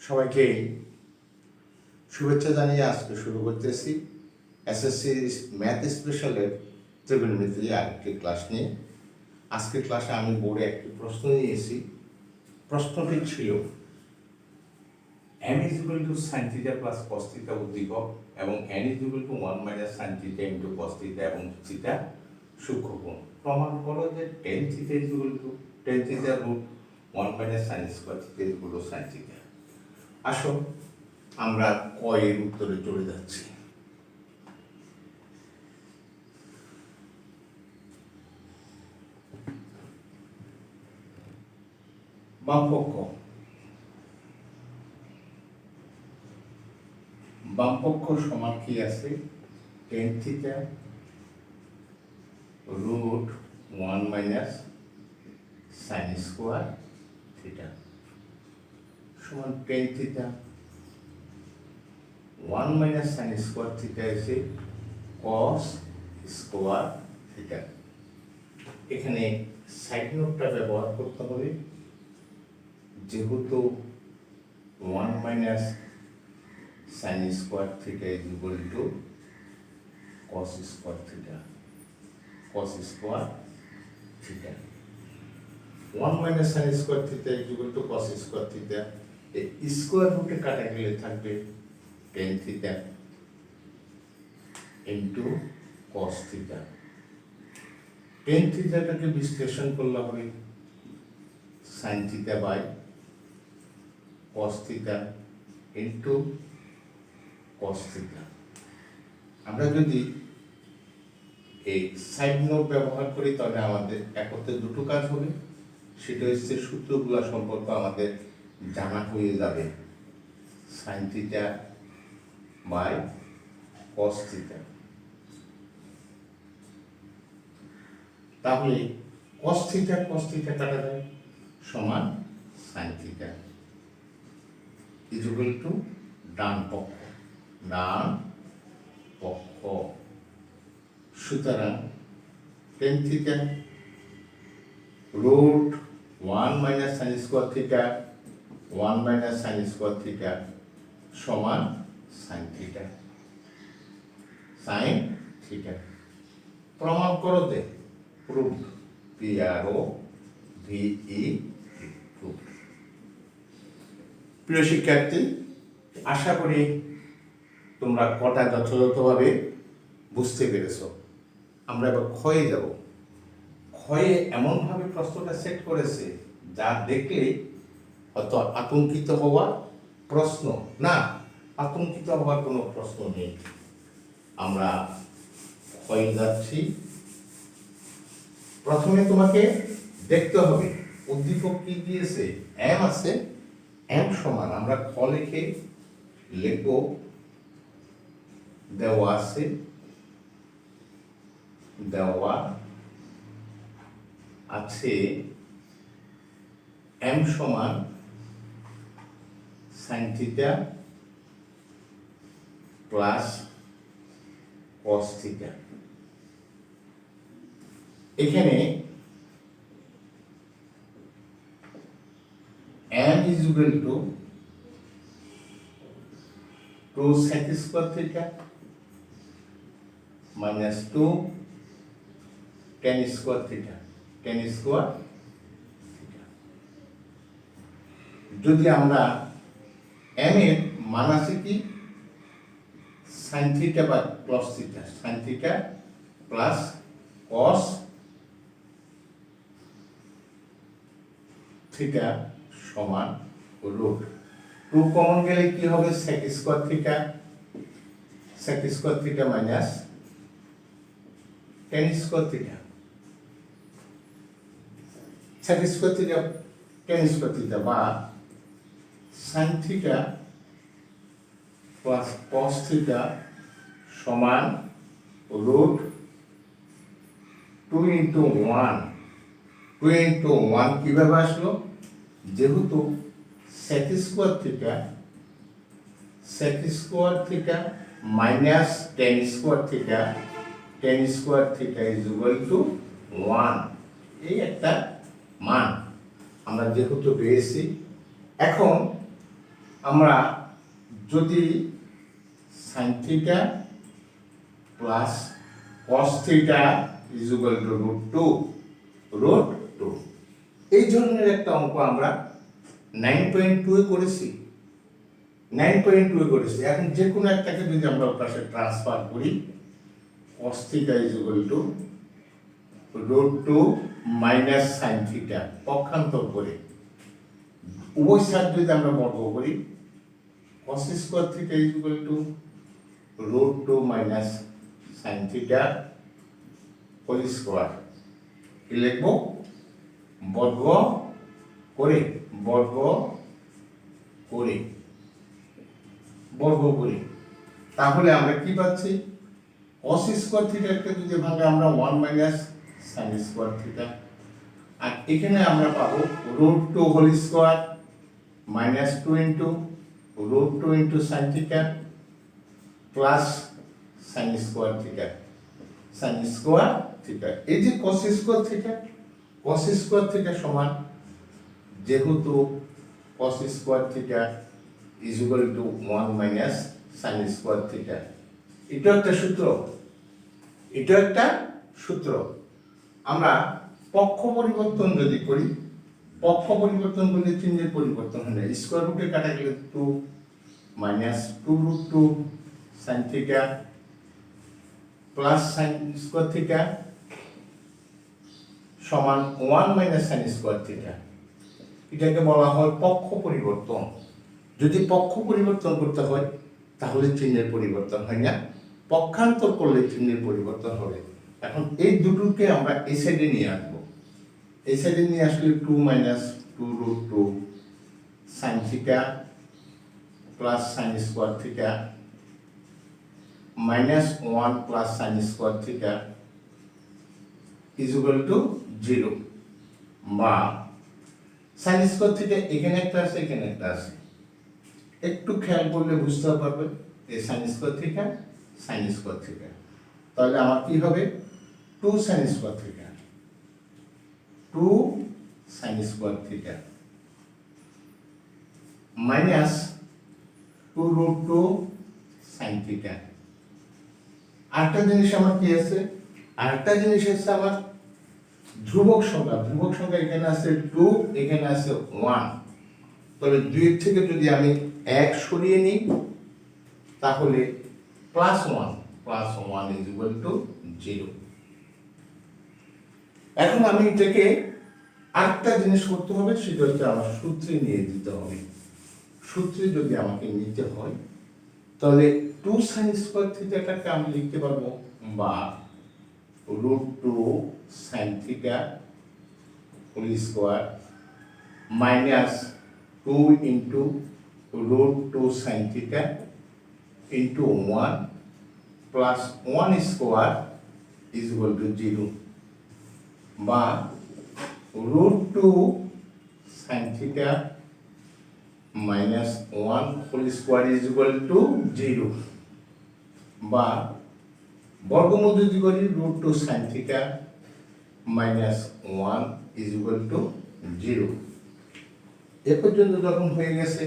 সবাইকে শুভেচ্ছা জানিয়ে আজকে শুরু করতেছি এসএসসি ম্যাথ স্পেশালের ত্রিকোণমিতি আরেকটি ক্লাস নিয়ে। আজকের ক্লাসে আমি বোর্ডে একটি প্রশ্ন নিয়েছি। প্রশ্নটি ছিল m is equal to sin theta plus cos theta উদ্দীপক এবং n is equal to 1 minus sin theta into cos theta এবং theta সূক্ষ্মকোণ। প্রমাণ করো যে tan theta is equal to tan theta root 1 minus sin square theta is equal to sin theta। আসো আমরা ক এর উত্তরে চলে যাচ্ছি। বামপক্ষ সমান কি আছে? tan theta root 1 minus sin square theta সমান tan theta 1 minus sin square theta এসে cos square theta। এখানে সাইড নোটটা ব্যবহার করতে হবে, যেহেতু 1 minus sin square theta is equal to cos square theta, cos square theta 1 minus sin square theta is equal to cos square theta। এই square রুটে কাটা গেলে থাকবে tan theta into cos theta। tan thetaটাকে বিশ্লেষণ করলে হবে sin theta by cos theta into cos theta। আমরা যদি এই সাইড নোট ব্যবহার করি তাহলে আমাদের একত্রে দুটো কাজ হবে, সেটা হচ্ছে সূত্রগুলো সম্পর্কে আমাদের জানা হয়ে যাবে। sin theta by cos theta, তাহলে cos theta কাটা যায় সমান sin theta is equal to ডান পক্ষ। সুতরাং tan theta root 1 minus sin square theta 1 minus sin square theta সমান sin theta। প্রমাণ করো দে, প্রুভ, PROVE। প্রিয় শিক্ষার্থী, আশা করি তোমরা কটা যথাযথভাবে বুঝতে পেরেছ। আমরা এবার ক্ষয়ে যাব। ক্ষয়ে এমনভাবে প্রশ্নটা সেট করেছে যা দেখলে হয়তো আতঙ্কিত হওয়ার প্রশ্ন না, আতঙ্কিত হওয়ার কোনো প্রশ্ন নেই। আমরা ক্ষয়ে যাচ্ছি। প্রথমে তোমাকে দেখতে হবে উদ্দীপক কি দিয়েছে, m আছে, m সমান আমরা খ লিখে লিখব, দেওয়া আছে, m সমান sin theta plus cos theta। এখানে m is equal to 2 sec square theta minus 2 tan square theta, যদি আমরা m এর মান আছে কি sin theta বা cos theta, sin theta plus cos theta সমান রুট 2 কমন গেলে কি হবে sec square theta minus tan square theta, sec square theta tan square theta বা sin theta plus cos theta সমান রুট 2 into 1 কিভাবে আসলো? যেহেতু sec square theta minus tan square theta is equal to 1, এই একটা মান আমরা যেহেতু পেয়েছি। এখন আমরা যদি sign theta plus cos theta is equal to √2 এই ধরনের একটা অঙ্ক আমরা 9.2 এ করেছি। 9.2 এ করেছি। এখন যে কোনো একটাকে যদি আমরা পাশে ট্রান্সফার করি, cos theta is equal to √2 minus sine theta পক্ষান্তর করে উভয় সাইড যদি আমরা বর্গ করি, cos square theta is equal to √2 minus sine theta whole square. কি লিখব? বর্গ করে তাহলে আমরা কি পাচ্ছি? cos স্কয়ার থিটাকে যদি ভাঙে আমরা 1 মাইনাস সাইন স্কয়ার থিটা, আর এখানে আমরা পাবো √2 whole square minus 2 into √2 into sine theta plus sine square theta. এই যে cos স্কয়ার থিটা সমান, যেহেতু cos square theta is equal to 1 minus sine square theta, এটা একটা সূত্র। আমরা পক্ষ পরিবর্তন যদি করি, পক্ষ পরিবর্তন করলে চিহ্নের পরিবর্তন হয় না। স্কয়ার রুটে কাটা গেলে 2 minus 2√2 sign theta plus sine square theta সমান 1 মাইনাস সাইন স্কয়ার থিটা। এটাকে বলা হয় পক্ষ পরিবর্তন। যদি পক্ষ পরিবর্তন করতে হয় তাহলে চিহ্নের পরিবর্তন হয় না, পক্ষান্তর করলে চিহ্নের পরিবর্তন হবে। এখন এই দুটোকে আমরা এই সাইডে নিয়ে আসবো। এই সাইডে নিয়ে আসলে 2 minus 2√2 sign theta plus sine square theta minus 1 plus sine square theta is equal to 0, বা সাইন স্কয়ার থিটা এখানে একটা আছে, এখানে একটা আছে। একটু খেয়াল করলে বুঝতে পারবে এই সাইন স্কয়ার থিটা, তাহলে আমার কি হবে? 2 sign square theta minus 2√2 sine theta. আরেকটা জিনিস আমার কি আছে? আমার ধ্রুবক সংখ্যা এখানে আছে 2, এখানে আছে 1। তাহলে 2 থেকে যদি আমি 1 সরিয়ে নিই তাহলে +1 ইজ ইকুয়াল টু 0। এখন আমি এটাকে আরেকটা জিনিস করতে হবে, সেটা হচ্ছে আমার সূত্রে নিয়ে দিতে হবে। সূত্রে যদি আমাকে নিতে হয় তাহলে 2 সাইন স্কয়ার থিটাটাকে আমি লিখতে পারবো বা √2 sine theta whole square minus 2 into √2 sine theta into 1 plus 1 square is equal to 0, বা √2 sine theta minus 1 whole square is equal to 0, বা বর্গমূল যদি করি √2 sine theta minus 1 is equal to 0। এ পর্যন্ত যখন হয়ে গেছে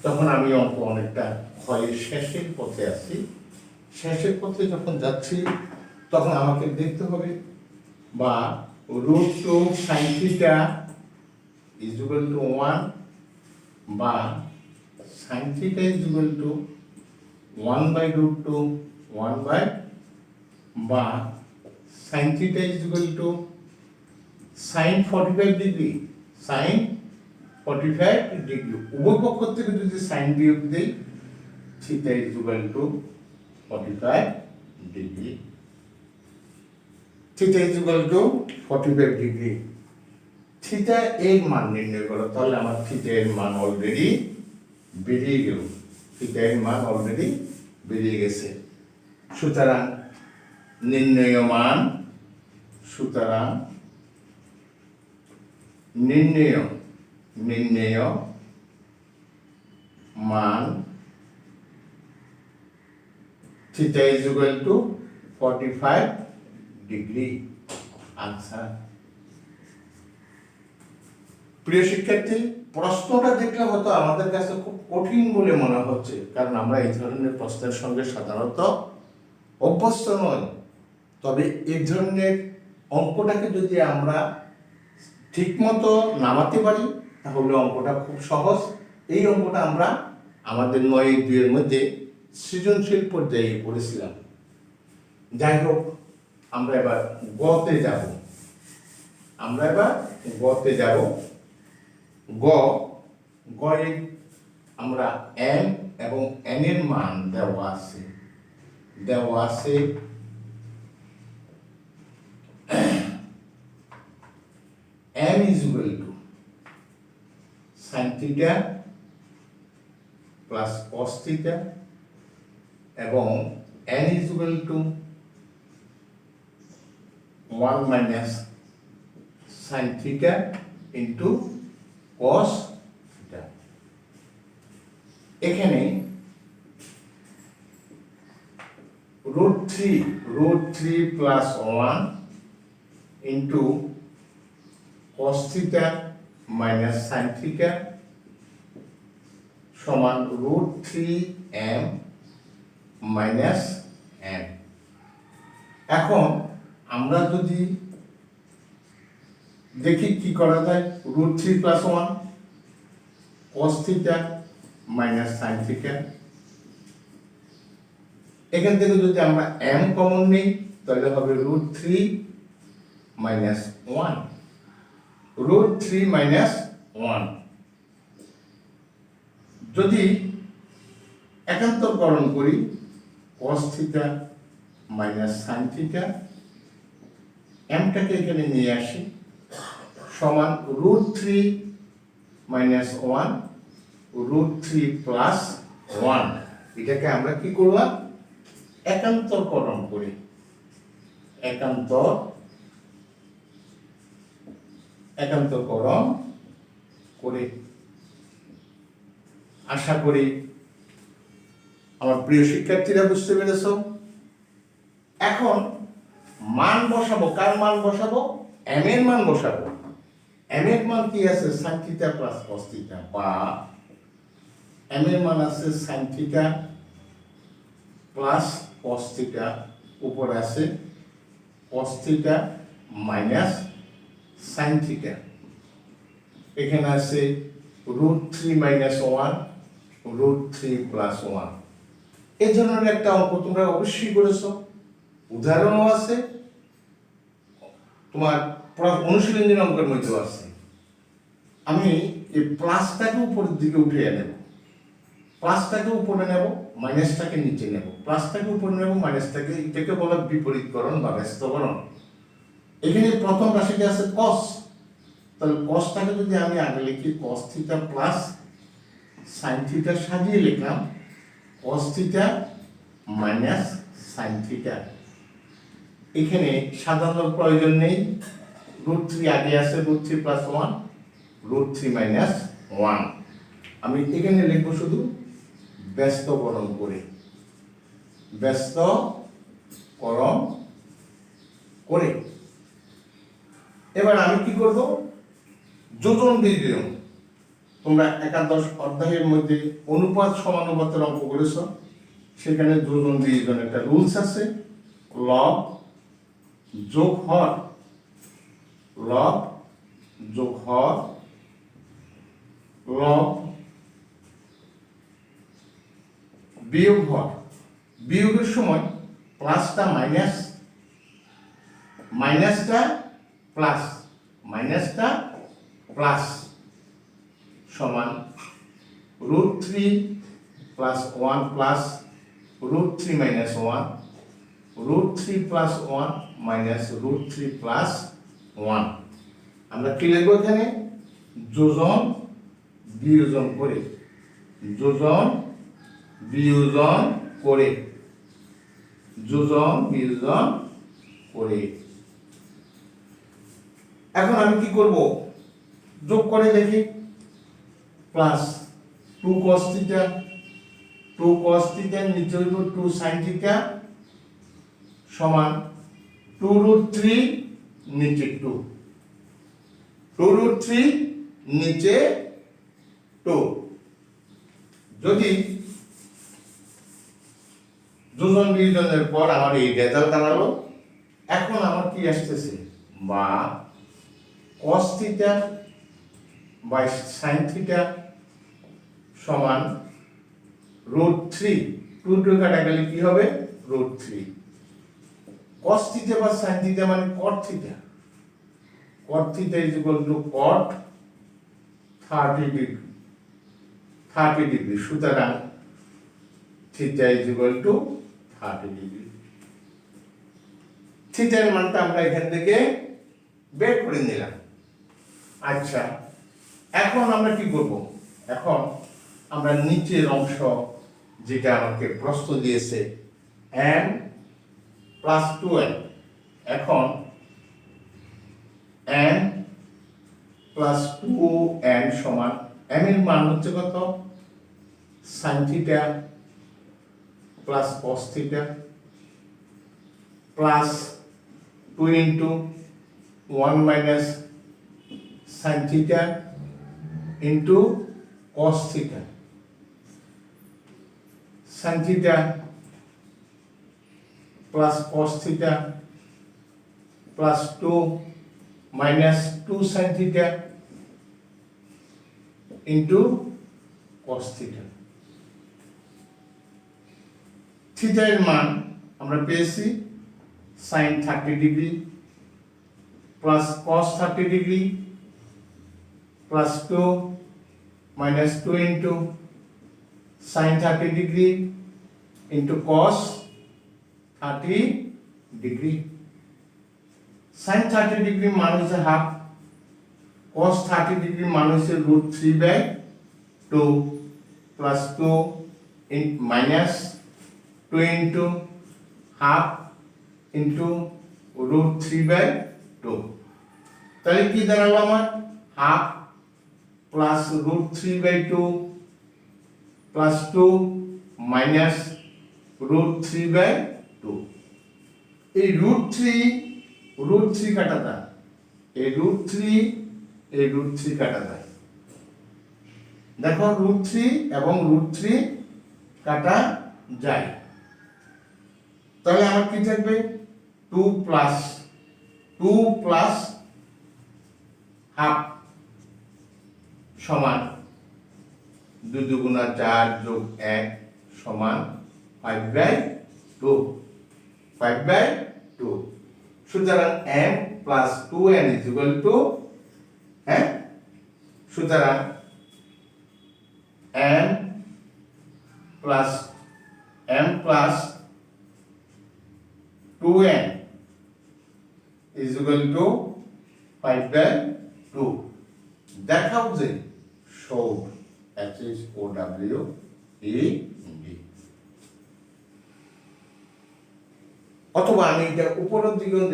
তখন আমি অঙ্ক অনেকটা ক্ষয়ের শেষের পথে আছি। শেষের পথে যখন যাচ্ছি তখন আমাকে দেখতে হবে বা √2 sine theta is equal to 1, বা sine theta is equal to 1/√2 বা sine theta is equal to sine 45 degree, উভয় পক্ষ থেকে যদি সাইন বিয়োগ দেই theta is equal to 45 degree. Theta এর মান নির্ণয় করো, তাহলে আমার থিটা এর মান অলরেডি বেরিয়ে গেছে। সুতরাং নির্ণয় মান theta is equal to 45 degree. Answer. প্রিয় শিক্ষার্থী, প্রশ্নটা দেখলে হয়তো আমাদের কাছে খুব কঠিন বলে মনে হচ্ছে, কারণ আমরা এই ধরনের প্রশ্নের সঙ্গে সাধারণত অভ্যস্ত নই। তবে এই ধরনের অঙ্কটাকে যদি আমরা ঠিকমতো নামাতে পারি তাহলে অঙ্কটা খুব সহজ। এই অঙ্কটা আমরা আমাদের ৯-২ মধ্যে সৃজনশীল পর্যায়ে করেছিলাম। যাই হোক, আমরা এবার গতে যাব। গয়ে আমরা এম এবং এন এর মান দেওয়া আছে m is equal to sin theta plus cos theta এবং n is equal to 1 minus sin theta into cos theta। এখানে √3 plus 1 into cos theta minus sin theta সমান √3m minus m। এখন আমরা যদি দেখি কি করা যায়, √3 plus 1 cos theta minus sin theta, এখান থেকে যদি আমরা m কমন নিই তাহলে হবে √3 minus 1, √3 minus 1। যদি একান্তরকরণ করি cos theta minus sin theta, mটাকে এখানে নিয়ে আসি সমান √3 minus 1 √3 plus 1। এটাকে আমরা কি করলাম, একান্তরকরণ করি, একান্তরকরণ করে। আশা করি আমার প্রিয় শিক্ষার্থীরা বুঝতে পেরেছ। এখন মান বসাবো, কার মান বসাবো, m এর মান বসাবো। m এর মান কি আছে, sin theta plus cos theta, বা m এর মান আছে sin theta plus cos theta, উপরে আছে cos theta minus sin theta, এখানে আছে √3 minus 1 √3 plus 1। এই ধরনের একটা অঙ্ক তোমরা অবশ্যই করেছো, উদাহরণও আছে, তোমার অনুশীলনী অঙ্কের মধ্যেও আছে। আমি এই প্লাসটাকে উপরের দিকে উঠিয়ে নেব, প্লাসটাকে উপরে নেব, মাইনাসটাকে নিচে নেব, প্লাসটাকে উপরে নেব, মাইনাসটাকে, এটাকে বলা বিপরীতকরণ বা ব্যস্তকরণ। এখানে প্রথম রাশিটা আছে cos, তাহলে cosটাকে যদি আমি আগে লিখি cos theta plus sin theta, সাজিয়ে লিখলাম cos theta minus sin theta। এখানে সাজানোর প্রয়োজন নেই, √3 আগে আছে, √3 plus 1 √3 minus 1। আমি এখানে লিখব শুধু ব্যস্তকরণ করে, ব্যস্তকরণ করে। এবার আমি কি করব, যোজন বিয়োজন। তোমরা একাদশ অধ্যায়ের মধ্যে অনুপাত সমানুপাতের অঙ্ক করেছ, সেখানে যোজন বিয়োজন একটা রুলস আছে, লব যোগ হর, লব যোগ হর, লব বিয়োগ হর। বিয়োগের সময় প্লাসটা মাইনাস, মাইনাসটা প্লাস, মাইনাসটা প্লাস সমান √3 plus 1 plus √3 minus 1 √3 plus 1 minus √3 plus 1। আমরা কি লিখবো এখানে, যোজন বিয়োজন করে, যোজন বিয়োজন করে, যোজন বিয়োজন করে। এখন আমি কি করব, যোগ করে দেখি, plus 2 cos theta, 2 cos theta নিচে হইব 2 sin theta সমান 2√3 নিচে 2, 2√3 নিচে 2। যদি যোজন বিয়োজনের পর আমার এই রেজাল্ট দাঁড়ালো, এখন আমার কি আসতেছে, বা cos theta by sin theta সমান √3, 2 কাটা গেলে কি হবে, √3। cos থিটা বা sin থিটা মানে cot theta, cot theta is equal to cot 30 degree, সুতরাং theta is equal to 30 degree. থিটার মানটা আমরা এখান থেকে বের করে নিলাম। আচ্ছা, এখন আমরা কি করব, এখন আমরা নিচের অংশ যেটা আমাকে প্রশ্ন দিয়েছে n প্লাস 2n, এখন n প্লাস 2n সমান m এর মান হচ্ছে কত, sin theta plus cos theta plus 2 into 1 minus sin theta into cos theta, sin theta plus cos theta plus 2 minus 2 sin theta into cos theta. Theta এর মান আমরা পেয়েছি sin 30 degree plus cos 30 degree plus 2 minus 2 into sin 30 degree into cos 30 degree. sin 30 degree মান হচ্ছে half, cos 30 degree মান হচ্ছে √3/2 plus 2 minus 2 into half into √3/2, তাহলে কি দাঁড়ালো আমার, হাফ প্লাস √3/2 প্লাস 2 মাইনাস √3/2। এই √3 কাটা যায়, এই √3 কাটা যায়, দেখো √3 এবং √3 কাটা যায়, তাহলে আমার কি থাকবে, 2 প্লাস হাফ সমান 2 দুগুণা 4 যোগ 1 সমান 5/2, সুতরাং m plus 2n is equal two, সুতরাং m plus 2n is equal to 5/2. দেখাও যে showed, SHOWED। অথবা আমি এটা উপরের দিকেও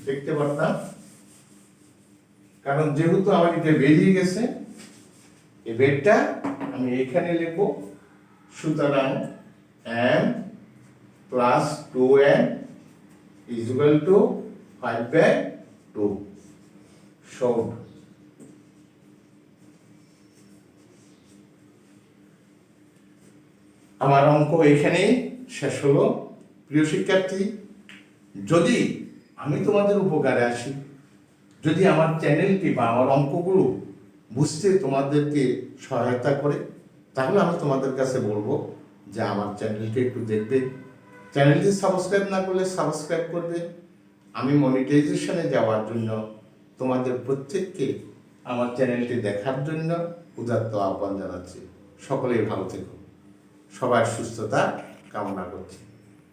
লিখতে পারতাম, কারণ যেহেতু আমার এটা বেরিয়ে গেছে, এই বেরটা আমি এখানে লিখব, সুতরাং m plus 2n is equal to 5/2 showed। আমার অঙ্ক এখানেই শেষ হলো। প্রিয় শিক্ষার্থী, যদি আমি তোমাদের উপকারে আসি, যদি আমার চ্যানেলটি বা আমার অঙ্কগুলো বুঝতে তোমাদেরকে সহায়তা করে, তাহলে আমি তোমাদের কাছে বলবো যে আমার চ্যানেলটি একটু দেখবে, চ্যানেলটি সাবস্ক্রাইব না করলে সাবস্ক্রাইব করবে। আমি মনিটাইজেশনে যাওয়ার জন্য তোমাদের প্রত্যেককে আমার চ্যানেলটি দেখার জন্য উদাত্ত আহ্বান জানাচ্ছি। সকলেই ভালো থেকো, সবার সুস্থতা কামনা করছি।